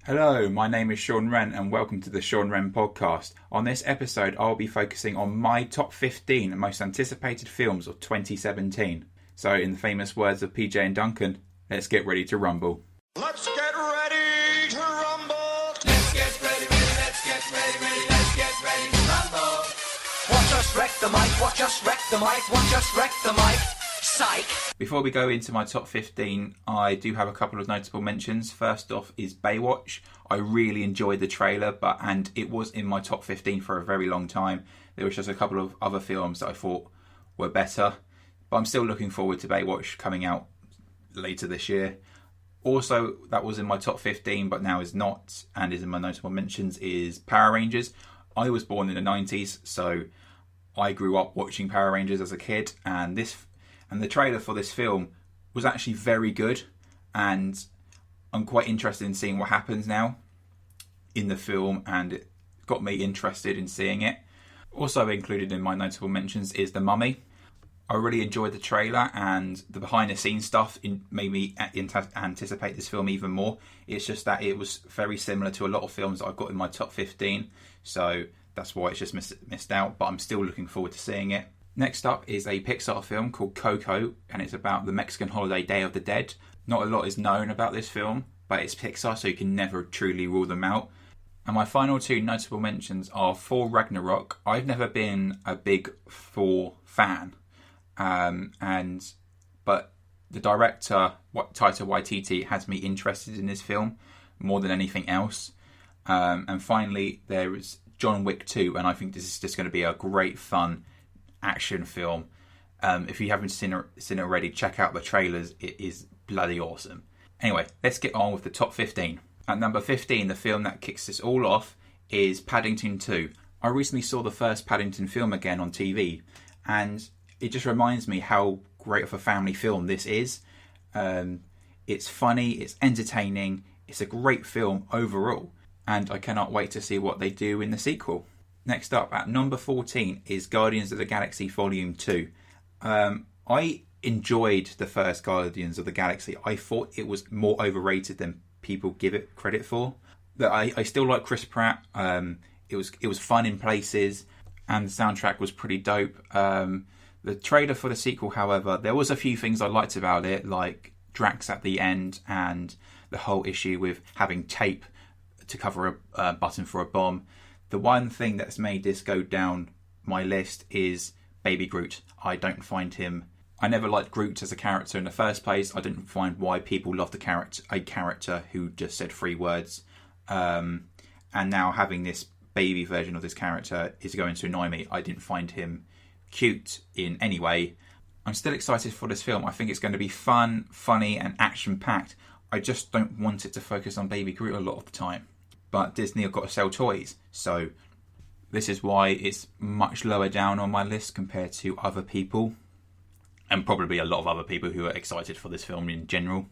Hello, my name is Sean Wren and welcome to the Sean Wren podcast. On this episode, I'll be focusing on my top 15 most anticipated films of 2017. So, in the famous words of PJ and Duncan, let's get ready to rumble. Let's get ready to rumble. Let's get ready, let's get ready, let's get ready to rumble. Watch us wreck the mic, watch us wreck the mic, watch us wreck the mic. Psych. Before we go into my top 15, I do have a couple of notable mentions. First off is Baywatch. I really enjoyed the trailer, and it was in my top 15 for a very long time. There was just a couple of other films that I thought were better, but I'm still looking forward to Baywatch coming out later this year. Also, that was in my top 15, but now is not, and is in my notable mentions, is Power Rangers. I was born in the 90s, so I grew up watching Power Rangers as a kid, and the trailer for this film was actually very good, and I'm quite interested in seeing what happens now in the film, and it got me interested in seeing it. Also included in my notable mentions is The Mummy. I really enjoyed the trailer, and the behind the scenes stuff made me anticipate this film even more. It's just that it was very similar to a lot of films that I've got in my top 15, so that's why it's just missed out, but I'm still looking forward to seeing it. Next up is a Pixar film called Coco, and it's about the Mexican holiday Day of the Dead. Not a lot is known about this film, but it's Pixar, so you can never truly rule them out. And my final two notable mentions are Thor Ragnarok. I've never been a big Thor fan, but the director, Taika Waititi, has me interested in this film more than anything else. And finally, there is John Wick 2, and I think this is just going to be a great fun action film. If you haven't seen it already, check out the trailers. It is bloody awesome. Anyway, let's get on with the top 15. At number 15, the film that kicks this all off is Paddington 2. I recently saw the first Paddington film again on TV, and it just reminds me how great of a family film this is. It's funny, it's entertaining, it's a great film overall, and I cannot wait to see what they do in the sequel. Next up, at number 14, is Guardians of the Galaxy Volume 2. I enjoyed the first Guardians of the Galaxy. I thought it was more overrated than people give it credit for. I still like Chris Pratt. It was fun in places, and the soundtrack was pretty dope. The trailer for the sequel, however, there was a few things I liked about it, like Drax at the end, and the whole issue with having tape to cover a button for a bomb. The one thing that's made this go down my list is Baby Groot. I never liked Groot as a character in the first place. I didn't find why people loved a character who just said 3 words. And now having this baby version of this character is going to annoy me. I didn't find him cute in any way. I'm still excited for this film. I think it's going to be fun, funny, and action-packed. I just don't want it to focus on Baby Groot a lot of the time. But Disney have got to sell toys, so this is why it's much lower down on my list compared to other people, and probably a lot of other people who are excited for this film in general.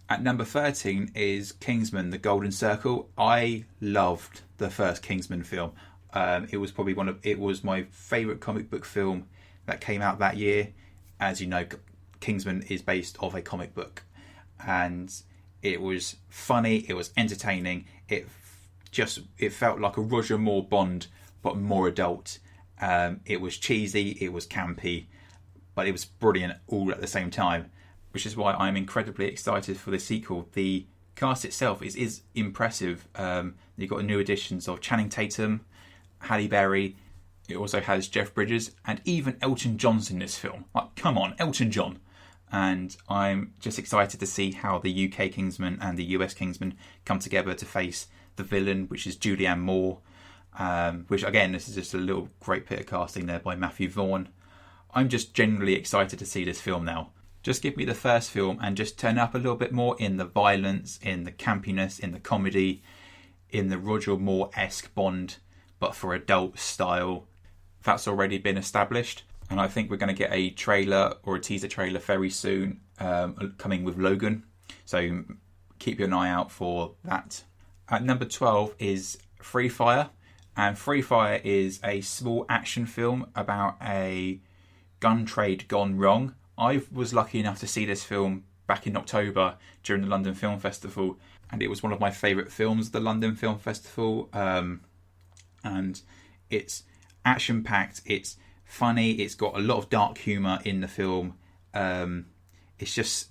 At number 13 is Kingsman: The Golden Circle. I loved the first Kingsman film. It was my favourite comic book film that came out that year. As you know, Kingsman is based off a comic book, and it was funny, it was entertaining, it felt like a Roger Moore Bond, but more adult. It was cheesy, it was campy, but it was brilliant all at the same time, which is why I'm incredibly excited for the sequel. The cast itself is impressive. You've got new additions of Channing Tatum, Halle Berry. It also has Jeff Bridges and even Elton John's in this film. Like, come on, Elton John. And I'm just excited to see how the UK Kingsman and the US Kingsman come together to face the villain, which is Julianne Moore, which again, this is just a little great bit of casting there by Matthew Vaughn. I'm just genuinely excited to see this film now. Just give me the first film and just turn up a little bit more in the violence, in the campiness, in the comedy, in the Roger Moore-esque Bond, but for adult style. That's already been established, and I think we're going to get a trailer or a teaser trailer very soon coming with Logan, so keep an eye out for that. At number 12 is Free Fire, and Free Fire is a small action film about a gun trade gone wrong. I was lucky enough to see this film back in October during the London Film Festival, and it was one of my favourite films at the London Film Festival. And it's action-packed, it's funny, it's got a lot of dark humour in the film. It's just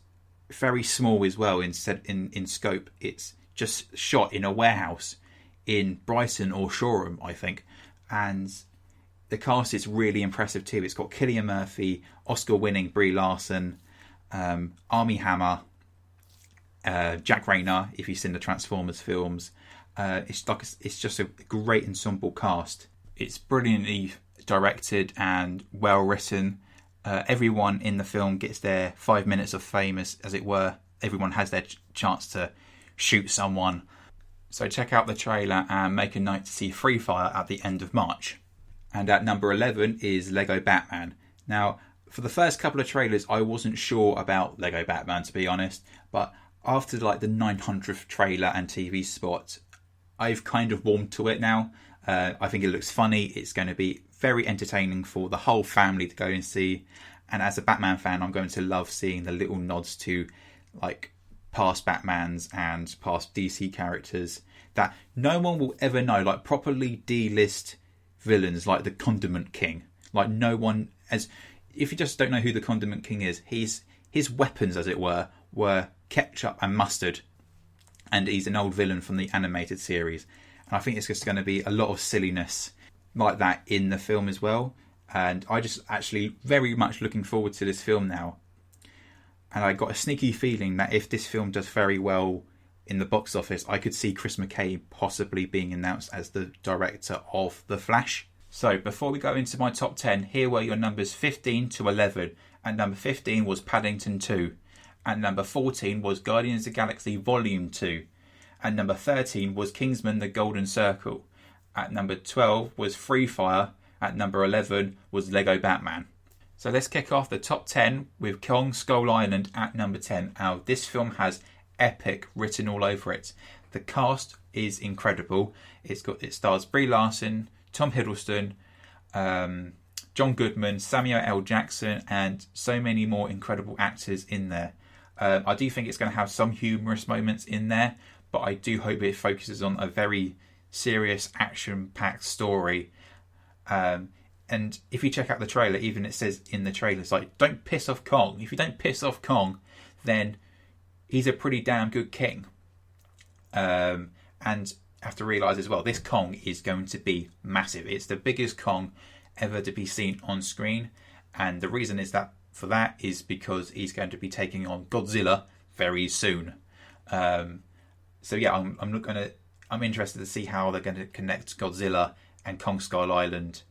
very small as well in scope. It's just shot in a warehouse in Brighton or Shoreham, I think. And the cast is really impressive too. It's got Cillian Murphy, Oscar-winning Brie Larson, Armie Hammer, Jack Rayner, if you've seen the Transformers films. It's just a great ensemble cast. It's brilliantly directed and well written. Everyone in the film gets their 5 minutes of fame, as it were. Everyone has their chance to shoot someone. So check out the trailer and make a note to see Free Fire at the end of March. And at number 11 is Lego Batman. Now, for the first couple of trailers, I wasn't sure about Lego Batman, to be honest. But after like the 900th trailer and TV spot, I've kind of warmed to it now. I think it looks funny. It's going to be very entertaining for the whole family to go and see. And as a Batman fan, I'm going to love seeing the little nods to like past Batmans and past DC characters that no one will ever know. Like properly D-list villains like the Condiment King. Like no one, as if you just don't know who the Condiment King is, his weapons, as it were ketchup and mustard. And he's an old villain from the animated series. And I think it's just going to be a lot of silliness like that in the film as well. And I just actually very much looking forward to this film now. And I got a sneaky feeling that if this film does very well in the box office, I could see Chris McKay possibly being announced as the director of The Flash. So before we go into my top 10, here were your numbers 15 to 11. And number 15 was Paddington 2. And number 14 was Guardians of the Galaxy Volume 2. And number 13 was Kingsman: The Golden Circle. At number 12 was Free Fire. At number 11 was Lego Batman. So let's kick off the top 10 with Kong Skull Island at number 10. Now, this film has epic written all over it. The cast is incredible. It stars Brie Larson, Tom Hiddleston, John Goodman, Samuel L. Jackson, and so many more incredible actors in there. I do think it's going to have some humorous moments in there, but I do hope it focuses on a very serious, action-packed story. And if you check out the trailer, even it says in the trailer, it's like, don't piss off Kong. If you don't piss off Kong, then he's a pretty damn good king. And have to realise as well, this Kong is going to be massive. It's the biggest Kong ever to be seen on screen. And the reason is that for that is because he's going to be taking on Godzilla very soon. So yeah, I'm interested to see how they're going to connect Godzilla and Kong Skull Island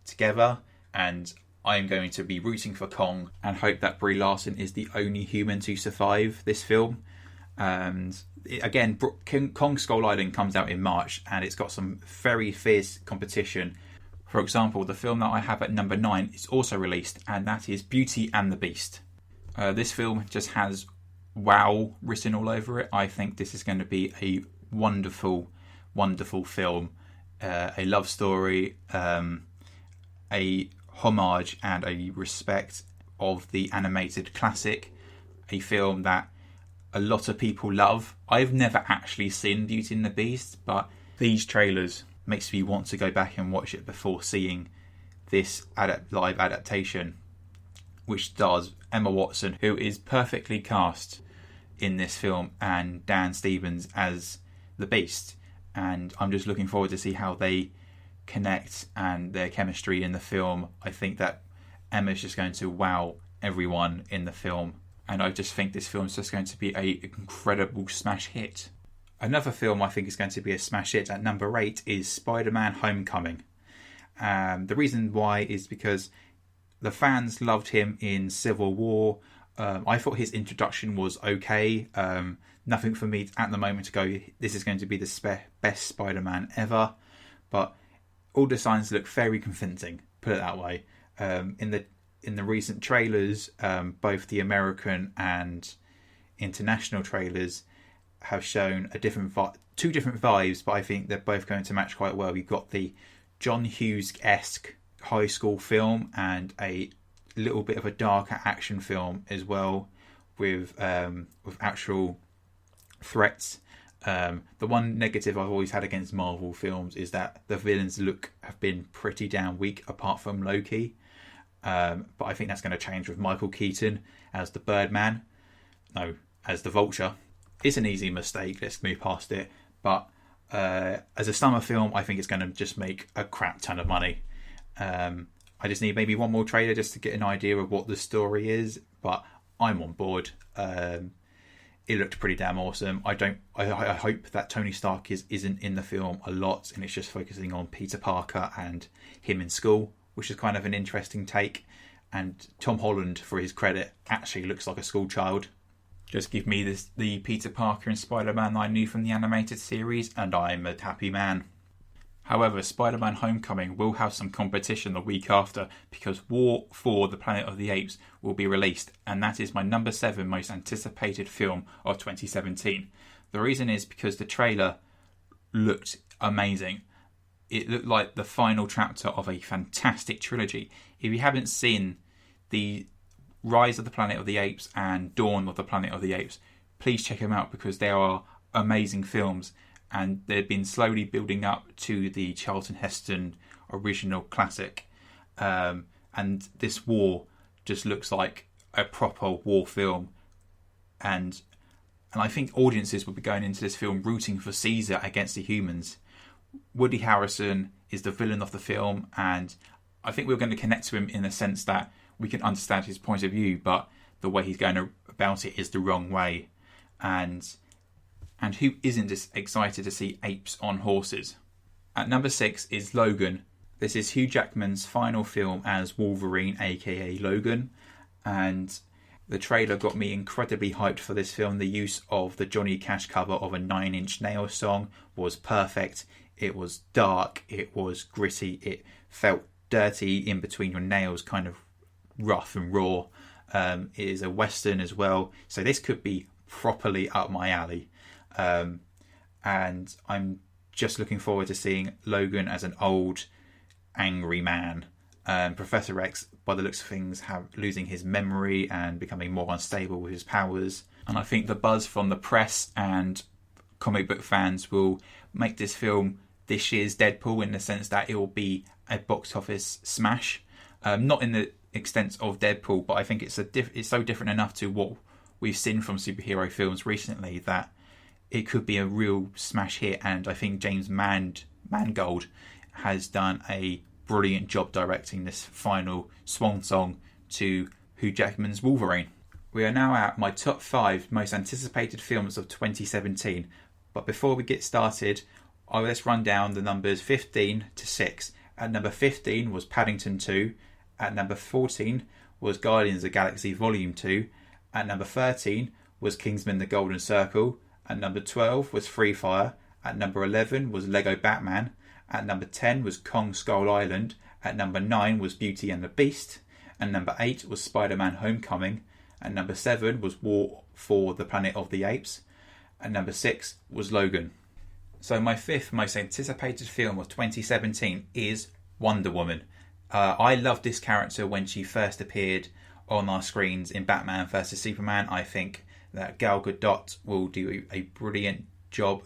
together, and I'm going to be rooting for Kong and hope that Brie Larson is the only human to survive this film. And again, Kong Skull Island comes out in March, and it's got some very fierce competition. For example, the film that I have at number 9 is also released, and that is Beauty and the Beast. This film just has wow written all over it. I think this is going to be a wonderful, wonderful film. A love story, a homage and a respect of the animated classic. A film that a lot of people love. I've never actually seen Beauty and the Beast, but these trailers makes me want to go back and watch it before seeing this live adaptation, which stars Emma Watson, who is perfectly cast in this film, and Dan Stevens as the Beast. And I'm just looking forward to see how they connect and their chemistry in the film. I think that Emma's just going to wow everyone in the film. And I just think this film is just going to be an incredible smash hit. Another film I think is going to be a smash hit at number 8 is Spider-Man Homecoming. The reason why is because the fans loved him in Civil War. I thought his introduction was okay. Nothing for me at the moment to go, this is going to be the best Spider-Man ever. But all the signs look very convincing, put it that way. In the recent trailers, both the American and international trailers have shown two different vibes, but I think they're both going to match quite well. You've got the John Hughes-esque high school film and a little bit of a darker action film as well, with actual threats. The one negative I've always had against Marvel films is that the villains have been pretty damn weak, apart from Loki. But I think that's going to change with Michael Keaton as the Birdman. No, as the Vulture. It's an easy mistake. Let's move past it. But as a summer film, I think it's going to just make a crap ton of money. I just need maybe one more trailer just to get an idea of what the story is. But I'm on board. It looked pretty damn awesome. I hope that Tony Stark isn't in the film a lot, and it's just focusing on Peter Parker and him in school, which is kind of an interesting take. And Tom Holland, for his credit, actually looks like a school child. Just give me the Peter Parker and Spider-Man that I knew from the animated series, and I'm a happy man. However, Spider-Man Homecoming will have some competition the week after, because War for the Planet of the Apes will be released, and that is my number 7 most anticipated film of 2017. The reason is because the trailer looked amazing. It looked like the final chapter of a fantastic trilogy. If you haven't seen the Rise of the Planet of the Apes and Dawn of the Planet of the Apes, please check them out, because they are amazing films. And they've been slowly building up to the Charlton Heston original classic. And this War just looks like a proper war film. And I think audiences will be going into this film rooting for Caesar against the humans. Woody Harrelson is the villain of the film, and I think we're going to connect to him in the sense that we can understand his point of view, but the way he's going about it is the wrong way. And who isn't just excited to see apes on horses? At number 6 is Logan. This is Hugh Jackman's final film as Wolverine, aka Logan. And the trailer got me incredibly hyped for this film. The use of the Johnny Cash cover of a Nine Inch Nails song was perfect. It was dark, it was gritty, it felt dirty in between your nails, kind of rough and raw. It is a Western as well, so this could be properly up my alley. And I'm just looking forward to seeing Logan as an old, angry man. Professor X, by the looks of things, losing his memory and becoming more unstable with his powers. And I think the buzz from the press and comic book fans will make this film this year's Deadpool, in the sense that it will be a box office smash. Not in the extent of Deadpool, but I think it's so different enough to what we've seen from superhero films recently that it could be a real smash hit. And I think James Mangold has done a brilliant job directing this final swan song to Hugh Jackman's Wolverine. We are now at my top 5 most anticipated films of 2017. But before we get started, let's run down the numbers 15 to 6. At number 15 was Paddington 2. At number 14 was Guardians of the Galaxy Volume 2. At number 13 was Kingsman: The Golden Circle. At number 12 was Free Fire. At number 11 was Lego Batman. At number 10 was Kong Skull Island. At number 9 was Beauty and the Beast. At number 8 was Spider-Man Homecoming. At number 7 was War for the Planet of the Apes. At number 6 was Logan. So my 5th most anticipated film of 2017 is Wonder Woman. I loved this character when she first appeared on our screens in Batman vs Superman. I think that Gal Gadot will do a brilliant job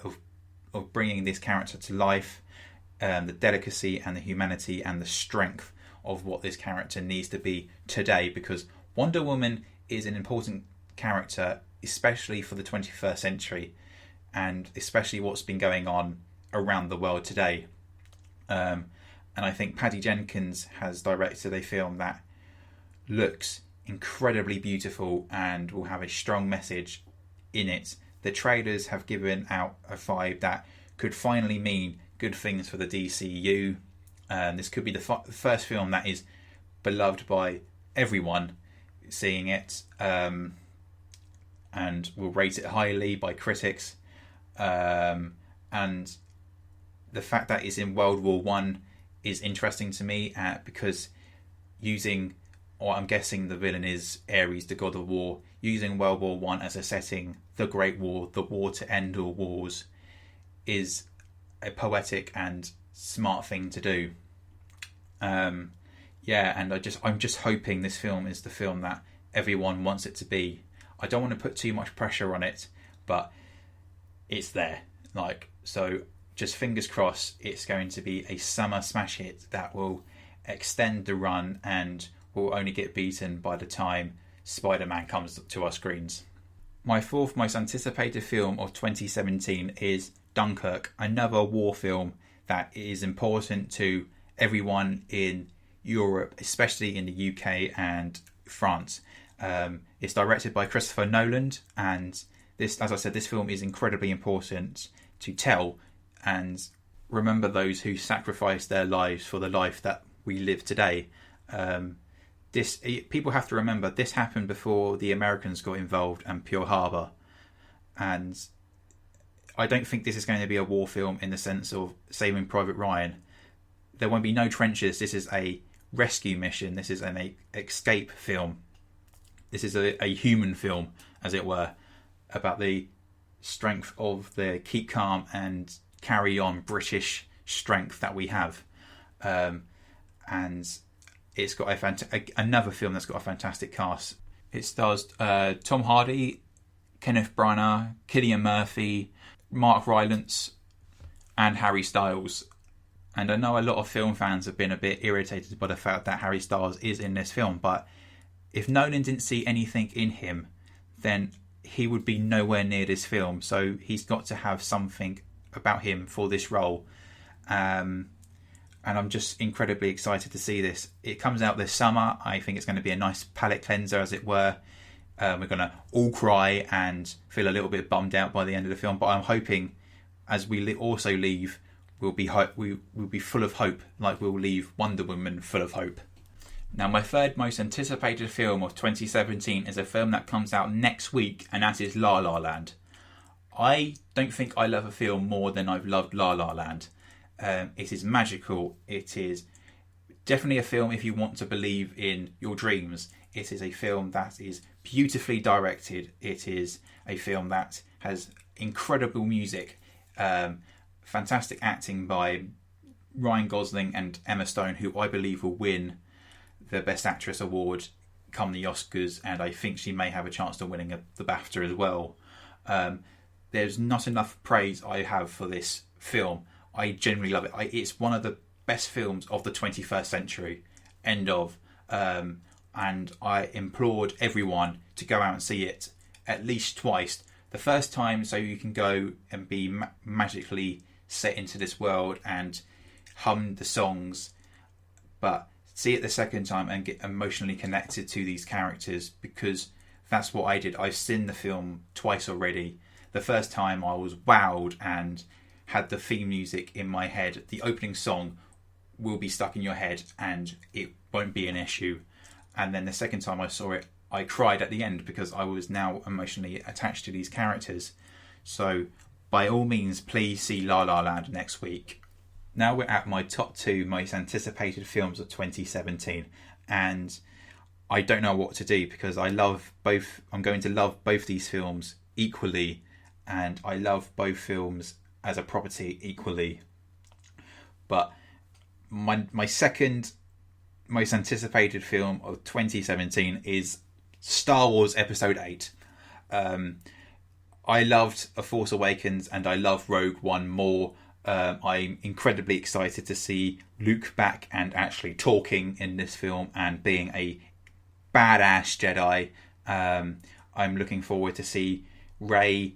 of bringing this character to life. The delicacy and the humanity and the strength of what this character needs to be today, because Wonder Woman is an important character, especially for the 21st century, and especially what's been going on around the world today. And I think Patty Jenkins has directed a film that looks incredibly beautiful and will have a strong message in it. The trailers have given out a vibe that could finally mean good things for the DCU. This could be the first film that is beloved by everyone seeing it, and will rate it highly by critics. And the fact that it's in World War One is interesting to me, because I'm guessing the villain is Ares, the god of war, using World War One as a setting, the Great War, the war to end all wars, is a poetic and smart thing to do. And I'm just hoping this film is the film that everyone wants it to be. I don't want to put too much pressure on it, but it's there. So just fingers crossed it's going to be a summer smash hit that will extend the run and will only get beaten by the time Spider-Man comes to our screens. My fourth most anticipated film of 2017 is Dunkirk, another war film that is important to everyone in Europe, especially in the UK and France. It's directed by Christopher Nolan, and this, as I said, this film is incredibly important to tell and remember those who sacrificed their lives for the life that we live today. People have to remember this happened before the Americans got involved and Pearl Harbor, and I don't think this is going to be a war film in the sense of Saving Private Ryan. There won't be no trenches. This is a rescue mission. This is an escape film. This is a human film, as it were, about the strength of the keep calm and carry on British strength that we have. And it's got another film that's got a fantastic cast. It stars Tom Hardy, Kenneth Branagh, Cillian Murphy, Mark Rylance, and Harry Styles. And I know a lot of film fans have been a bit irritated by the fact that Harry Styles is in this film, but if Nolan didn't see anything in him, then he would be nowhere near this film. So he's got to have something about him for this role. And I'm just incredibly excited to see this. It comes out this summer. I think it's going to be a nice palate cleanser, as it were. We're going to all cry and feel a little bit bummed out by the end of the film. But I'm hoping, as we also leave, we'll be full of hope, like we'll leave Wonder Woman full of hope. Now, my third most anticipated film of 2017 is a film that comes out next week, and that is La La Land. I don't think I love a film more than I've loved La La Land. It is magical. It is definitely a film if you want to believe in your dreams. It is a film that is beautifully directed. It is a film that has incredible music, fantastic acting by Ryan Gosling and Emma Stone, who I believe will win the Best Actress award come the Oscars, and I think she may have a chance of winning the BAFTA as well. There's not enough praise I have for this film. I genuinely love it. It's one of the best films of the 21st century. End of. And I implored everyone to go out and see it at least twice. The first time so you can go and be magically set into this world and hum the songs, but see it the second time and get emotionally connected to these characters, because that's what I did. I've seen the film twice already. The first time I was wowed and had the theme music in my head. The opening song will be stuck in your head and it won't be an issue. And then the second time I saw it, I cried at the end because I was now emotionally attached to these characters. So by all means, please see La La Land next week. Now we're at my top 2 most anticipated films of 2017, and I don't know what to do because I love both. I'm going to love both these films equally, and I love both films as a property equally. But my second most anticipated film of 2017 is Star Wars Episode 8. I loved A Force Awakens and I love Rogue One more. I'm incredibly excited to see Luke back and actually talking in this film and being a badass Jedi. I'm looking forward to see Rey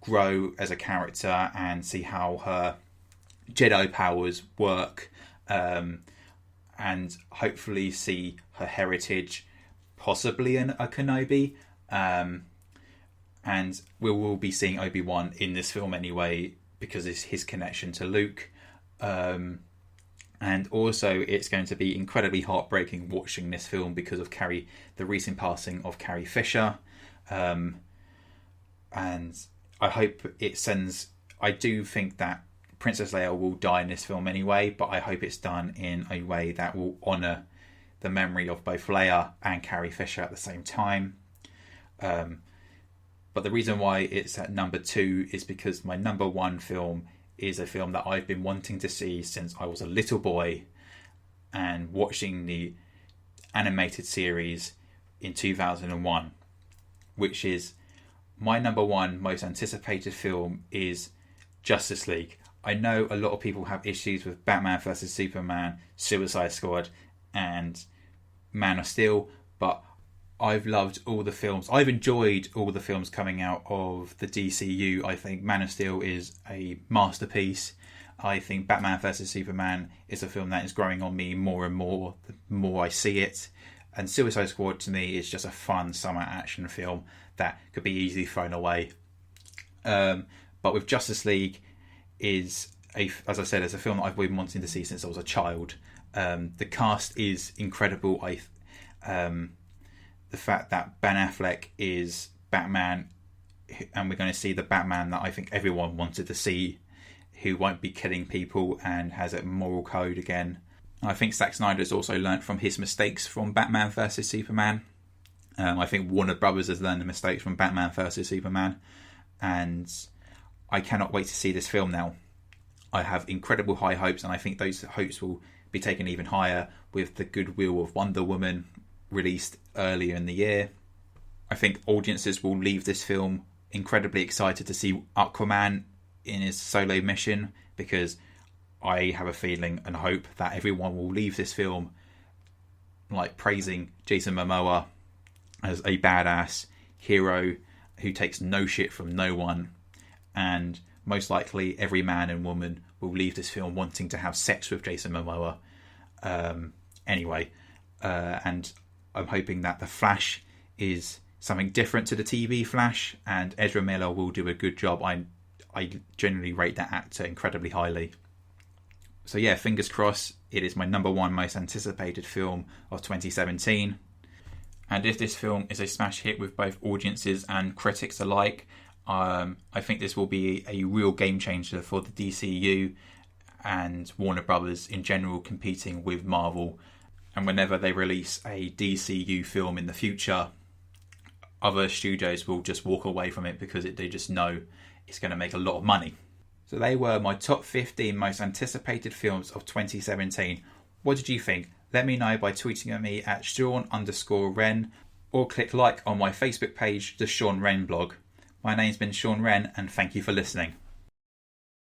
grow as a character and see how her Jedi powers work, and hopefully see her heritage, possibly a Kenobi. And we will be seeing Obi-Wan in this film anyway, because it's his connection to Luke. And also it's going to be incredibly heartbreaking watching this film because of the recent passing of Carrie Fisher. And I hope it sends... I do think that Princess Leia will die in this film anyway, but I hope it's done in a way that will honour the memory of both Leia and Carrie Fisher at the same time. But the reason why it's at number 2 is because my number 1 film is a film that I've been wanting to see since I was a little boy, and watching the animated series in 2001, which is my number 1 most anticipated film, is Justice League. I know a lot of people have issues with Batman vs Superman, Suicide Squad, and Man of Steel, but I've loved all the films. I've enjoyed all the films coming out of the DCU. I think Man of Steel is a masterpiece. I think Batman vs Superman is a film that is growing on me more and more the more I see it. And Suicide Squad to me is just a fun summer action film that could be easily thrown away. But with Justice League, as I said, it's a film that I've been wanting to see since I was a child. The cast is incredible. The fact that Ben Affleck is Batman, and we're going to see the Batman that I think everyone wanted to see, who won't be killing people and has a moral code again. I think Zack Snyder's also learnt from his mistakes from Batman vs Superman. I think Warner Brothers has learned the mistakes from Batman vs Superman, and I cannot wait to see this film now. I have incredible high hopes, and I think those hopes will be taken even higher with the goodwill of Wonder Woman, released earlier in the year. I think audiences will leave this film incredibly excited to see Aquaman in his solo mission, because I have a feeling and hope that everyone will leave this film like praising Jason Momoa as a badass hero who takes no shit from no one, and most likely every man and woman will leave this film wanting to have sex with Jason Momoa. And I'm hoping that The Flash is something different to the TV Flash, and Ezra Miller will do a good job. I generally rate that actor incredibly highly. So yeah, fingers crossed, it is my number one most anticipated film of 2017. And if this film is a smash hit with both audiences and critics alike, I think this will be a real game changer for the DCU and Warner Brothers in general, competing with Marvel. And whenever they release a DCU film in the future, other studios will just walk away from it because they just know it's going to make a lot of money. So they were my top 15 most anticipated films of 2017. What did you think? Let me know by tweeting at me at Sean_Wren, or click like on my Facebook page, The Sean Wren Blog. My name's been Sean Wren, and thank you for listening.